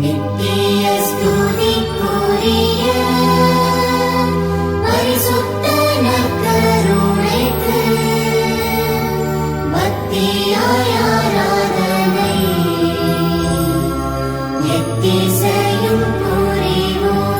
நித்திய ஸ்துதிக்குரிய பரிசுத்த நற்கருணைக்கு பக்தியாய் ஆராதனை எத்திசையும் புரிவோம்.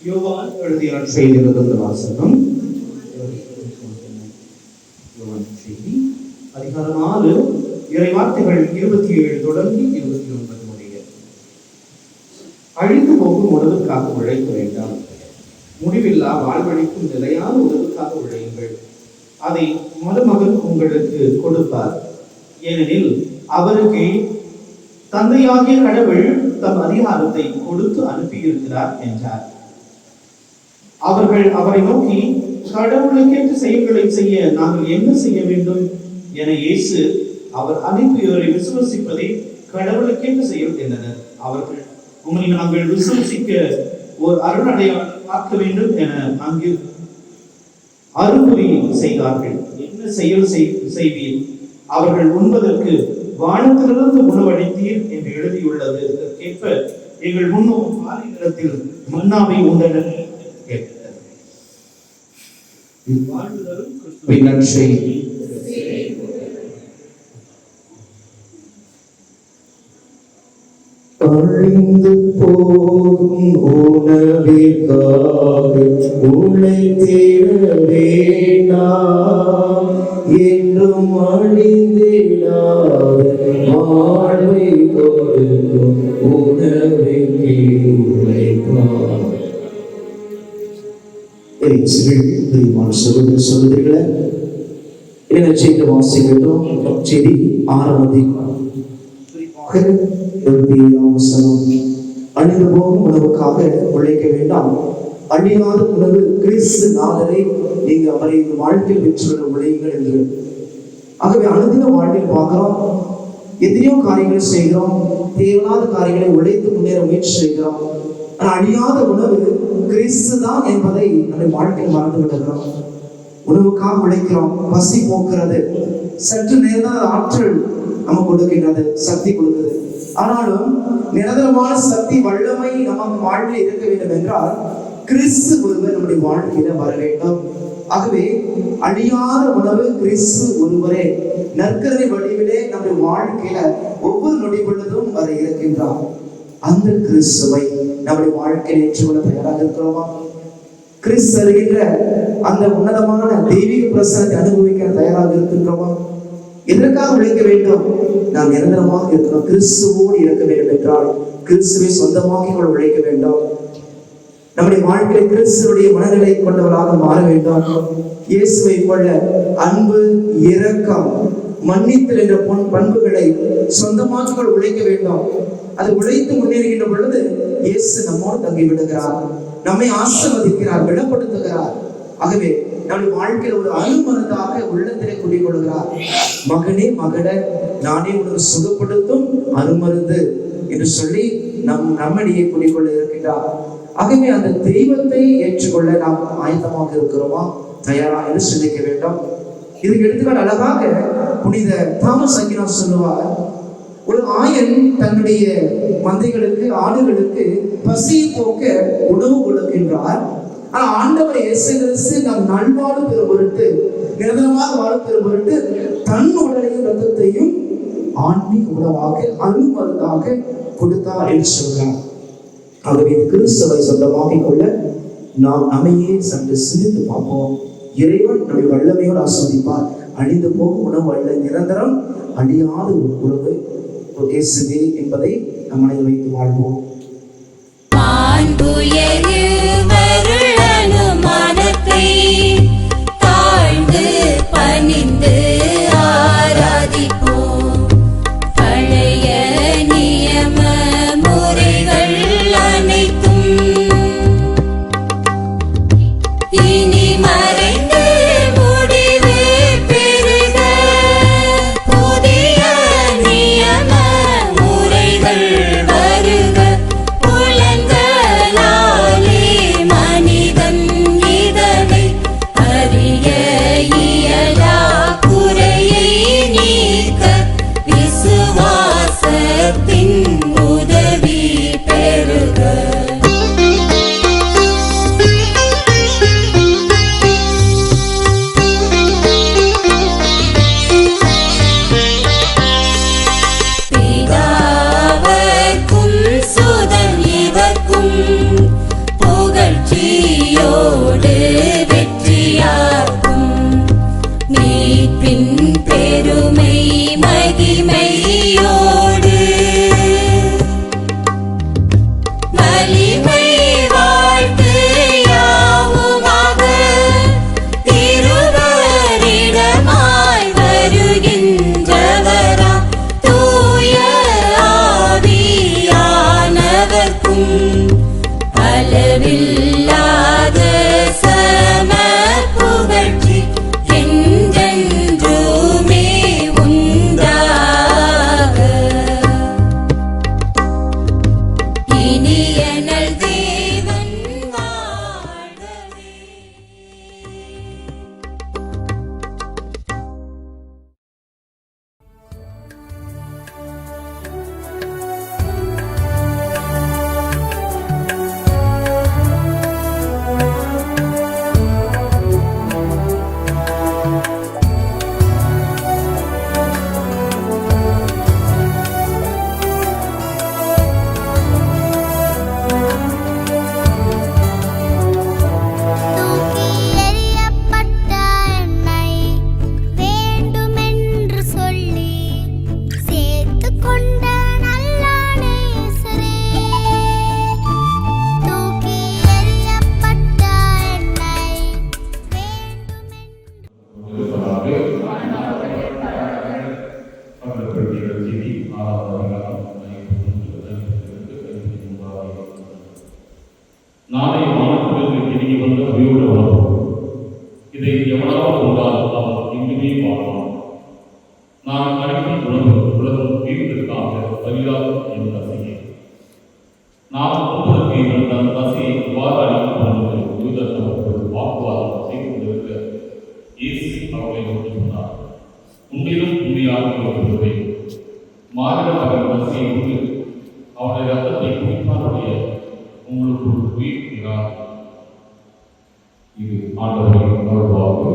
யோவான் எழுதிய செய்தியிலிருந்து வாசகம். செய்தி அதிகாரம் 4 இறைவார்த்தைகள் 27 தொடங்கி 29 முடிய. அழிந்து போகும் உணவுக்காக உழைக்க வேண்டாம், முடிவில்லா வாழ்வழிக்கும் நிலையான உணவுக்காக உழையுங்கள். அதை மருமகன் உங்களுக்கு கொடுப்பார், ஏனெனில் அவருக்கு தந்தையாகிய கடவுள் தம் அதிகாரத்தை கொடுத்து அனுப்பியிருக்கிறார் என்றார். அவர்கள் அவரை நோக்கி, கடவுளுக்கேற்ற செயல்களை செய்ய நாங்கள் என்ன செய்ய வேண்டும் என இயேசு அவர் அனுப்பியோரை விசுவசிப்பதை கடவுளுக்கேற்ற செயல் என்றனர். அவர்கள், உங்களை நாங்கள் விசுவசிக்க ஒரு அருணடையாளம் பார்க்க வேண்டும் என அங்கு அருள்புரி செய்தார்கள். என்ன செயல் செய்வீர்? அவர்கள் உண்பதற்கு வானத்திலிருந்து உணவளித்தீர் என்று எழுதியுள்ளது. இதற்கேற்ப எங்கள் முன்னோர் மாலை நேரத்தில் மன்னாவை உண்டனர் கேட்டனர். வாழ்வுதலும் கிறிஸ்துவின் நற்செய்தி. அழிந்து போகும் உணவிற்காக உழைத்திட வேண்டாம், என்றும் அழிந்திடாத வாழ்வை கொடுக்கும் உணவுக்கு உழைப்பார். சகோதரர்களே, என்ன செய்து வாசிக்கிறோம்? செய்தி 6 அழிந்து போகும் உணவுக்காக உழைக்க வேண்டாம், அழியாத உணவு கிறிஸ்து நாதரை நீங்க அவரை வாழ்க்கையில் பெற்றுள்ள உழையுங்கள் என்று. ஆகவே அனுதின வாழ்வில் பார்க்கிறோம், எத்தனையோ காரியங்களை செய்கிறோம், தேவையான காரியங்களை உழைத்து முன்னேற முயற்சி செய்கிறோம். ஆனால் அழியாத உணவு கிறிஸ்து தான் என்பதை நம்முடைய வாழ்க்கையில் மறந்து விடுகிறோம். உணவுக்காக உழைக்கிறோம், பசி போக்குறது, சற்று நேரம் ஆற்றல் நமக்கு கொடுக்கின்றது, சக்தி கொடுக்குது. ஆனாலும் நிரந்தரமான சக்தி வல்லமை நமக்கு வாழ்வில் இருக்க வேண்டும் என்றால் கிறிஸ்து ஒருவர் நம்முடைய வாழ்க்கையில வர வேண்டும். ஆகவே அழியாத உணவு கிறிஸ்து ஒருவரே நற்கரை வடிவிலே நம்முடைய வாழ்க்கையில ஒவ்வொரு நொடி பொழுதும் வர இருக்கின்றார். அந்த கிறிஸ்துவை நம்முடைய வாழ்க்கையில் ஏற்றுக்கொள்ள தயாராக இருக்கிறோமா? கிறிஸ்து வருகின்ற அந்த உன்னதமான தெய்வீக பிரசனத்தை அனுபவிக்க தயாராக இருக்கின்றோமா? எதற்காக உழைக்க வேண்டும்? நாம் நிரந்தரமாக இருக்கிறோம், கிறிஸ்துவோடு இருக்க வேண்டும் என்றால் கிறிஸ்துவை சொந்தமாக உழைக்க வேண்டும். நம்முடைய வாழ்க்கையை கிறிஸ்துவுடைய மனநிலை கொண்டவராக மாற வேண்டும். இயேசுவை கொள்ள அன்பு, இரக்கம், மன்னித்தல் என்ற பண்புகளை சொந்தமாக உழைக்க வேண்டும். அது உழைத்து முன்னேறுகின்ற பொழுது இயேசு நம்மோடு தங்கி விடுகிறார், நம்மை ஆசீர்வதிக்கிறார், விடப்படுத்துகிறார். ஆகவே நம்முடைய வாழ்க்கையில் ஒரு அருமருந்தாக உள்ளத்திலே குடிக்கொள்கிறார். மகனே மகளே, நானே உனக்கு சுகப்படுத்தும் அருமருந்து என்று சொல்லி நம்மிடையே குடிக்கொள்ள இருக்கின்றார். ஆகவே அந்த தெய்வத்தை ஏற்றுக்கொள்ள நாம் ஆயத்தமாக இருக்கிறோமா, தயாரா என்று சிந்திக்க வேண்டும். இதுக்கு எடுத்துக்காட்டு அழகாக புனித தாமஸ் அக்வினாஸ் சொல்லுவார், ஒரு ஆயன் தன்னுடைய மந்தைகளுக்கு ஆடுகளுக்கு பசியை போக்க உணவு கொடுக்கின்றார். ஆனா ஆண்டவர் இயேசு கிறிஸ்து நம் நல்வாழ்வு பெறும் பொருட்டு, நிரந்தரமாக வாழ பெறும் பொருட்டு தன் உடலையும் ரத்தத்தையும் ஆன்மீக உணவாக அருமருந்தாக கொடுத்தார் என்று சொல்றார். ஆகவே கிறிஸ்துவை சொந்தமாக்கிக் கொள்ள நாம் நம்மையே சற்று சிந்தித்து பார்ப்போம். இறைவன் நம்மை வல்லமையோடு ஆஸ்வதிப்பார். அழிந்து போகும் உணவு அல்ல, நிரந்தரம் அழியாத ஒரு உணவு இயேசுவே என்பதை நம் மனதில் வைத்து வாழ்வோம். தாழ்ந்து பணிந்து ஆராதிப்போம். பழைய நியம முறைகள் அனைத்தும் இனி மறைந்து முடிவு பெறுக. புதிய நியம முறைகள் வருக. புலன்களாலே மனிதன் இதனை அறிய இயலா குறையை நீக்க விசுவாசத்தின் உதவி பெறுக. பிதாவர்க்கும் சுதன் இவர்க்கும் புகழ்ச்சியோடு வெற்றியாகும். மீட்பின் பெருமை மகிமையோடு வலிமை வாழ்த்து யாவுமாக திருவரிடமாய் வருகின்றவரா தூய ஆவியானவர்க்கும் அளவில்லாத சம புகழ்ச்சி என்றென்றுமே உண்டாக. இனியனல் தேவன் வாழ்கவே. தூக்கி எறியப்பட்ட என்னை வேண்டுமென்று சொல்லி சேர்த்துக் கொண்ட நல்ல நேசரே. தூக்கி எறியப்பட்ட என்னை நாளை வானத்திலிருந்து திரும்பி வந்த உயிரோடு உணவு. இதை எவனாவது கொண்டால் அவன் இங்குமே வாழலாம். நான் அளிக்கும் உணவு உலகம் வீட்டிற்காக பரிதாபம் என் ரசிகை. நான் ஒருவருக்கு இவன் தன் ரசியை இவ்வாறு அளிக்கப்படும் யூதர் அவர்கள் வாக்குவாதம் செய்து கொண்டிருக்க இயேசு அவர்களை நோக்கி சொன்னார், உண்மையிலும் உண்மையாக சொல்கிறேன், மாநில மகன் ரசியை உண்டு அவருடைய ரத்தத்தை குடிப்பாருடைய உங்களுக்கு உயிர் இராது. இது ஆண்டவரின் அருள்வாக்கு.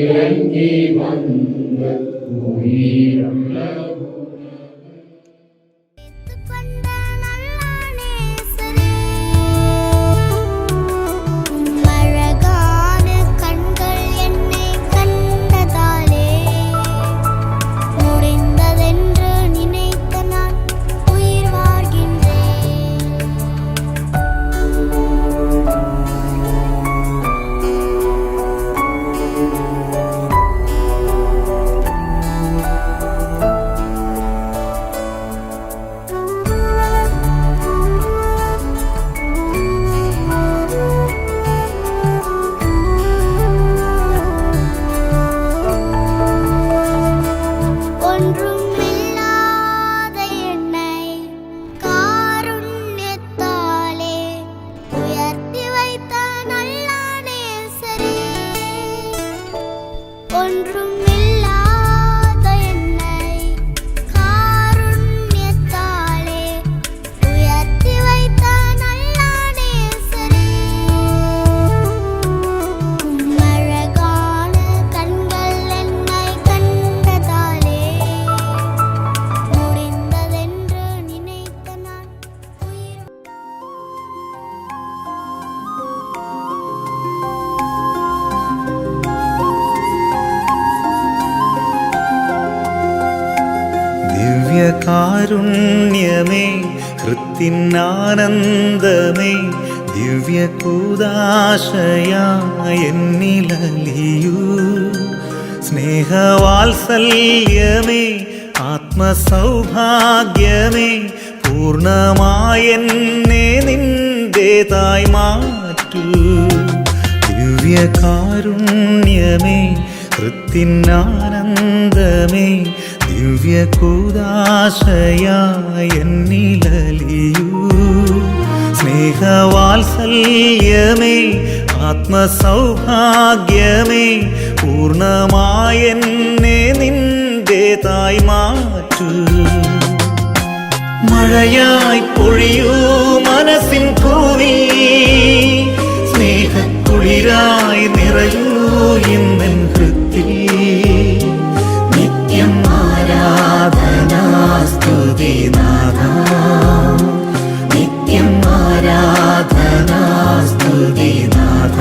இறங்கி வந்த உயிருள்ள கொண்ட நல்ல நேசரே. அழகான கண்கள் என்னை கண்டதாலே முடிந்ததென்று நினைத்த நான் உயிர் வாழ்கின்றேன். ദിവ്യകാരുണ്യമേ ഹൃത്തിനാനന്ദമേ ദിവ്യകൂദാശയായെന്നിലലിയൂ സ്നേഹവാത്സല്യമേ ആത്മസൗഭാഗ്യമേ പൂർണ്ണമായെന്നെ നിന്റേതായി മാറ്റൂ ദിവ്യകാരുണ്യമേ ഹൃത്തിനാനന്ദമേ ദിവ്യകൂദാശയായെന്നിലലിയൂ സ്നേഹവാത്സല്യമേ ആത്മസൗഭാഗ്യമേ പൂർണ്ണമായെന്നെ നിന്റേതായി മാറ്റൂ മഴയായി പൊഴിയൂ മനസ്സിൻ പൂവിൽ സ്നേഹക്കുളിരായി നിറയൂ ഇന്നെൻ ഹൃത്തിൽ നിത്യം ആരാധനാ സ്തുതി നാഥ നിത്യം ആരാധനാ സ്തുതി നാഥ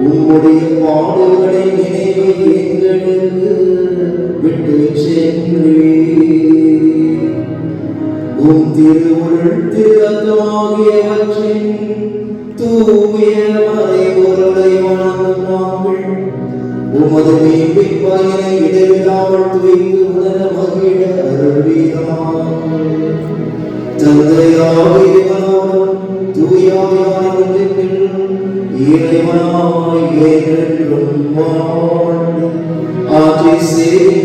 உம்முடைய பாடுகளை நினைவு எங்களுக்கு விட்டு சென்றே உம் திருவுருள் திறத்தாகியவற்றின் தூய மறைபொருளை வணங்கும் நாங்கள் உமது மீட்பின் பயனை இடைவிடாமல் துய்த்து உணர மகிழ அருள்வீராக. தந்தையாகியவனாலும் தூயாயான ஒன்றிற்கில் இறைவனாய் என்றென்றும் வாழ்ந்து ஆட்சி செய்து